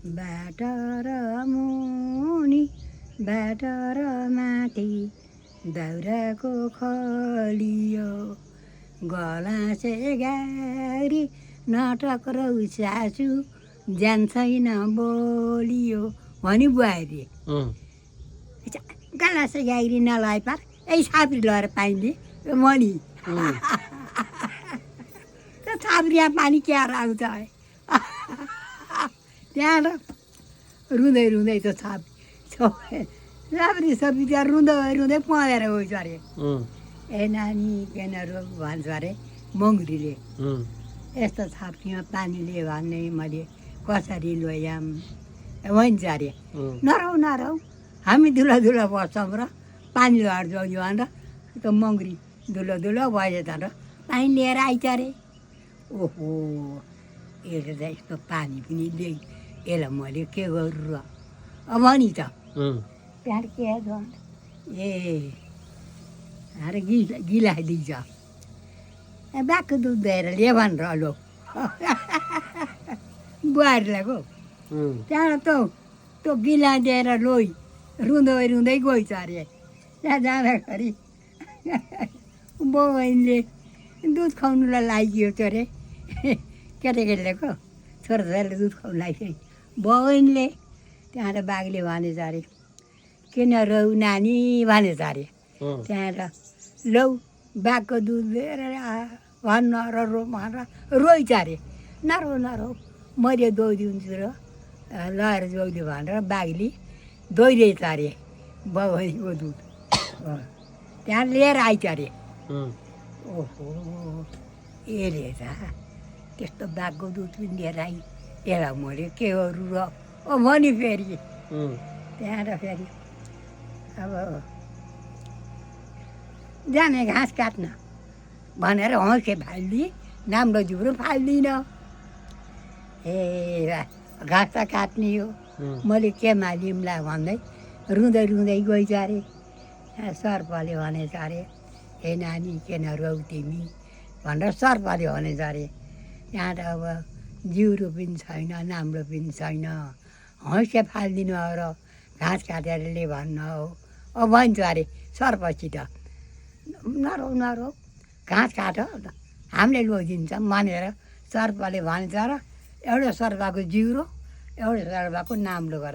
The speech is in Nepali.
बाट र मुनि बाट र माथि दाउराको खलियो गलासे गाडी नाटक र सासु जान्छैन बोलियो भनी बुहारी गलासे गाडी नलाइ पार ए छाप्री लगाएर पाइले मनी त्यो छाप्रीमा पानी क्याएर आउँछ है त्यहाँबाट रुँदै रुँदै त्यो छाप्री सबै त्यहाँ रुँदै रुँदै पँधेर गइछ अरे ए नानी केनहरू भन्छ अरे मङ्गरीले यस्तो छाप्रीमा पानी लिए भन्ने मैले कसरी लोयाम भन्छ अरे नरौ नरौ हामी धुलो धुलो बस्छौँ र पानी लगाएर जाउँछु भनेर त्यो मङ्गरी धुलो धुलो भएछ र पानी लिएर आइछ अरे ओहो यसले त यस्तो पानी पनि ल्याइ यसलाई मैले के गर्नु र अब नि त त्यहाँबाट के गर्नु ए अरे गिलाइदिन्छ बाघको दुध दिएर ल्या भनेर लो बुहारीलाई गो त्यहाँबाट त्यो गिला दिएर लोइ रुँदै रुँदै गइछ अरे त्यहाँ जाँदाखेरि बहिनीले दुध खुवाउनुलाई लागियो त्यो अरे केटाकेटीले को छोराछोरीले दुध खुवाउनु लाग्छ बहिनीले त्यहाँबाट बाघले भनेछ अरे किन रौ नानी भनेछ अरे त्यहाँबाट लौ बाघको दुध लिएर भन्न र रो भनेर रोइछ अरे नरो नरो मैले दोहोरिदिन्छु र लगाएर जोगिदियो भनेर बाघले दोहोरिएछ अरे बहिनीको दुध त्यहाँ लिएर आइछ अरे ओहो ए रहेछ त्यस्तो बाघको दुध पनि लिएर आइ यसलाई मैले के गरौँ र भनी फेरि त्यहाँबाट फेरि अब जाने घाँस काट्न भनेर हँसे फाल्दिएँ राम्रो जिब्रो फाल्दिनँ ए घाँस त काट्ने हो मैले के मालिमला भन्दै रुँदै रुँदै गइछ अरे सर्पले भनेछ अरे हे नानी किन रौ तिमी भनेर सर्पले भनेछ अरे त्यहाँबाट अब जिउरो पनि छैन राम्रो पनि छैन हँसे फालिदिनु र घाँस काटेर ले भन्न हो अब भन्छ अरे सर्पसित नरौ नरौ घाँस काट हामीले लगिदिन्छ भनेर सर्पले भन्छ र एउटा सर्पको जिउरो एउटा सर्पको नाम लगेर